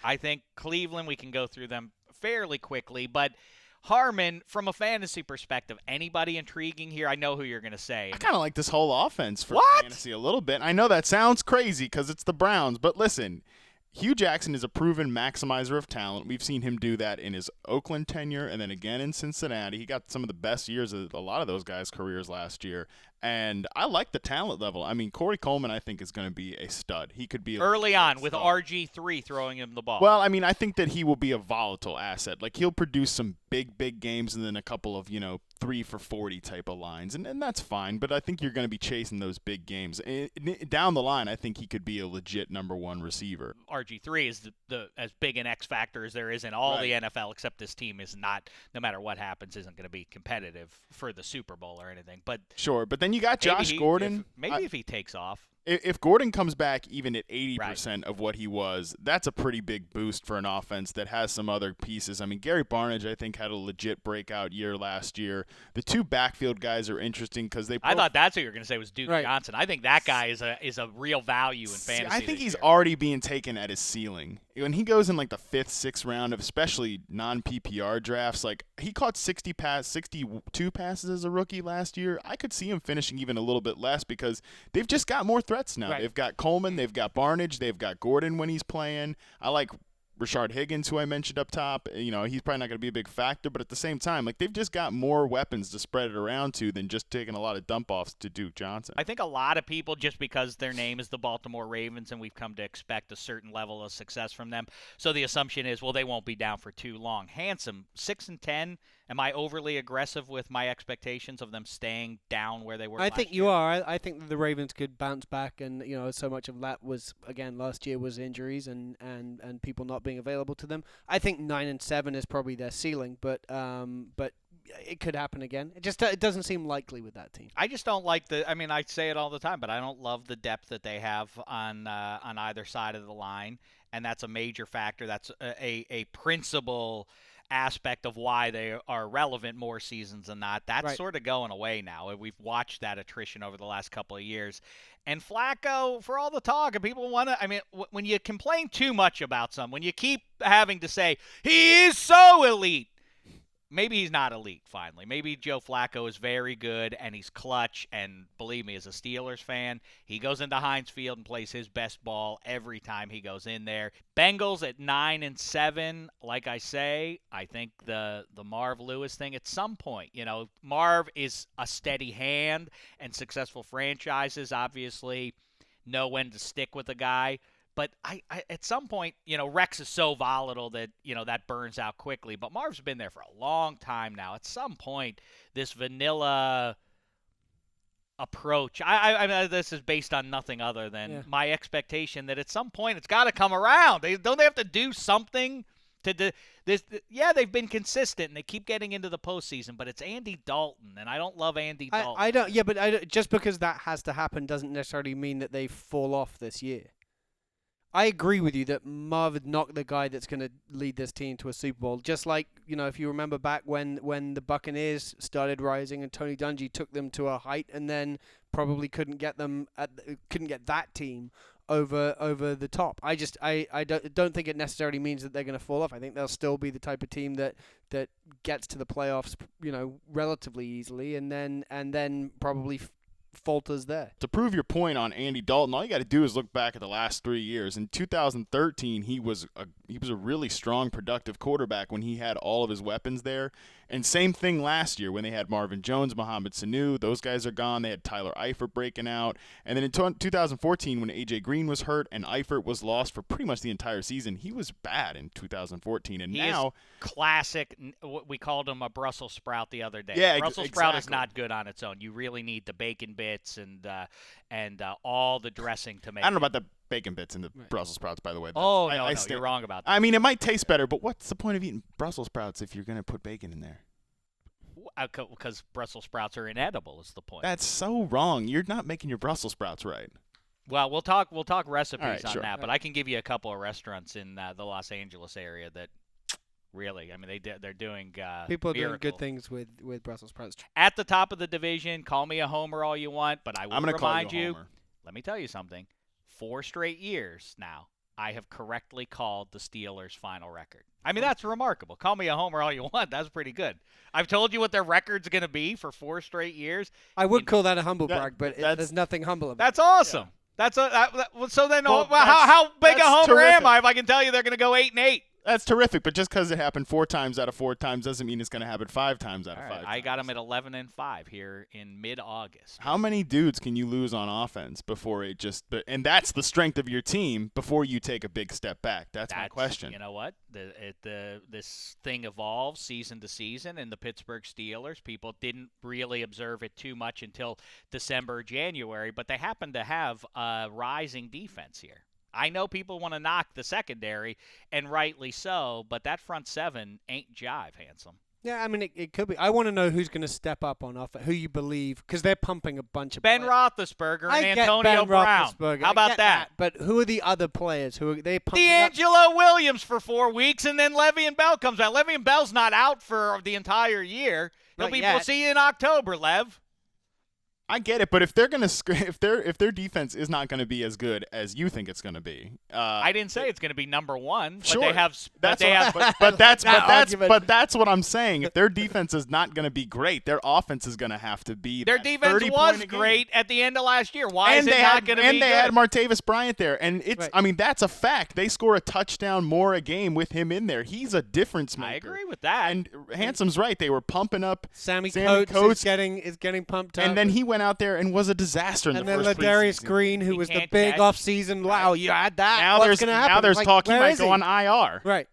I think Cleveland, we can go through them fairly quickly, but Harmon, from a fantasy perspective, anybody intriguing here? I know who you're going to say. I kind of like this whole offense for What? fantasy a little bit. I know that sounds crazy because it's the Browns, but listen, Hugh Jackson is a proven maximizer of talent. We've seen him do that in his Oakland tenure and then again in Cincinnati. He got some of the best years of a lot of those guys' careers last year. And I like the talent level. I mean, Corey Coleman, I think, is going to be a stud. He could be early on with star. RG3 throwing him the ball. Well, I mean, I think that he will be a volatile asset. Like, he'll produce some big games and then a couple of, 3 for 40 type of lines. And that's fine, but I think you're going to be chasing those big games. Down the line, I think he could be a legit number one receiver. RG3 is the as big an X factor as there is in all the NFL, except this team is not, no matter what happens, isn't going to be competitive for the Super Bowl or anything. But sure, but then you got Josh Gordon. If he takes off. If Gordon comes back even at 80% of what he was, that's a pretty big boost for an offense that has some other pieces. I mean, Gary Barnidge, I think, had a legit breakout year last year. The two backfield guys are interesting because they I thought that's what you were going to say was Duke Johnson. I think that guy is a real value in fantasy. I think he's year. already being taken at his ceiling. When he goes in like the 5th, 6th round of especially non-PPR drafts, like he caught 62 passes as a rookie last year. I could see him finishing even a little bit less because they've just got more threats now. They've got Coleman, they've got Barnidge, they've got Gordon when he's playing. I like Rashard Higgins, who I mentioned up top. He's probably not going to be a big factor, but at the same time, like they've just got more weapons to spread it around to than just taking a lot of dump-offs to Duke Johnson. I think a lot of people, just because their name is the Baltimore Ravens and we've come to expect a certain level of success from them, so the assumption is, well, they won't be down for too long. Handsome, 6-10. Am I overly aggressive with my expectations of them staying down where they were I think year? you are. I think that the Ravens could bounce back, and so much of that was, again, last year was injuries and people not being available to them. I think 9-7 is probably their ceiling, but it could happen again. It doesn't seem likely with that team. I just don't like I say it all the time, but I don't love the depth that they have on either side of the line, and that's a major factor. That's a principal aspect of why they are relevant more seasons than not. That's sort of going away now. We've watched that attrition over the last couple of years. And Flacco, for all the talk, and people want to, when you complain too much about someone, when you keep having to say, he is so elite, maybe he's not elite, finally. Maybe Joe Flacco is very good, and he's clutch, and believe me, as a Steelers fan, he goes into Heinz Field and plays his best ball every time he goes in there. Bengals at 9-7, like I say, I think the Marv Lewis thing at some point, Marv is a steady hand, and successful franchises obviously know when to stick with a guy. But I at some point, Rex is so volatile that, that burns out quickly. But Marv's been there for a long time now. At some point, this vanilla approach, this is based on nothing other than my expectation that at some point it's got to come around. Don't they have to do something to do this? Yeah, they've been consistent and they keep getting into the postseason, but it's Andy Dalton, and I don't love Andy Dalton. I don't. Yeah, but just because that has to happen doesn't necessarily mean that they fall off this year. I agree with you that Marv is not the guy that's going to lead this team to a Super Bowl. Just like, if you remember back when the Buccaneers started rising and Tony Dungy took them to a height and then probably couldn't get that team over the top. I don't think it necessarily means that they're going to fall off. I think they'll still be the type of team that gets to the playoffs, relatively easily and then probably falters there. To prove your point on Andy Dalton, all you got to do is look back at the last 3 years. In 2013, he was a really strong, productive quarterback when he had all of his weapons there. And same thing last year when they had Marvin Jones, Mohamed Sanu. Those guys are gone. They had Tyler Eifert breaking out. And then in 2014, when A.J. Green was hurt and Eifert was lost for pretty much the entire season, he was bad in 2014. And he now is classic. We called him a Brussels sprout the other day. Yeah, Brussels sprout is not good on its own. You really need the bacon bits and all the dressing to make. I don't know about the bacon bits and the Brussels sprouts, by the way. No, you're wrong about that. I mean, it might taste better, but what's the point of eating Brussels sprouts if you're going to put bacon in there? Because Brussels sprouts are inedible is the point. That's so wrong. You're not making your Brussels sprouts right. Well, we'll talk recipes on sure. that, but I can give you a couple of restaurants in the Los Angeles area that really, they're doing people are doing miracles. good things with Brussels sprouts. At the top of the division, call me a homer all you want, but I will remind you. Let me tell you something. 4 straight years now, I have correctly called the Steelers' final record. I mean, that's remarkable. Call me a homer all you want. That's pretty good. I've told you what their record's going to be for 4 straight years. I would call that a humble brag, but there's nothing humble about it. That's awesome. Yeah. So then, Well, how big a homer terrific. am I if I can tell you they're going to go 8-8? That's terrific, but just because it happened 4 times out of 4 times doesn't mean it's going to happen 5 times out of 5 times. I got them at 11-5 here in mid-August. How many dudes can you lose on offense before it just – and that's the strength of your team before you take a big step back? That's my question. You know what? This thing evolves season to season, and the Pittsburgh Steelers, people didn't really observe it too much until December or January, but they happen to have a rising defense here. I know people want to knock the secondary, and rightly so, but that front 7 ain't jive, handsome. Yeah, I mean, it could be. I want to know who's going to step up on offense, who you believe, because they're pumping a bunch of Ben players. Roethlisberger I and get Antonio Ben Brown. Roethlisberger. How I about get that? But who are the other players who are they pumping up? D'Angelo Williams for 4 weeks, and then Le'Veon Bell comes out. Le'Veon Bell's not out for the entire year. We'll see you in October, Lev. I get it, but if they're gonna if their defense is not gonna be as good as you think it's gonna be, I didn't say it's going to be number 1. Sure, but they have. But that's what I'm saying. If their defense is not gonna be great, their offense is gonna have to be. Their defense was great at the end of last year. Why is it not going to be good? And they had good? Martavis Bryant there, and it's. Right. I mean, that's a fact. They score a touchdown more a game with him in there. He's a difference maker. I agree with that. And Handsome's right. They were pumping up Sammy Coates Coates is getting pumped up. and then he went out there and was a disaster in and the then first Ladarius preseason. Green, who He was the can't big catch. off-season. Wow, you had that. Now What's there's going to happen? now there's Like, talk he where might is go on IR. Right.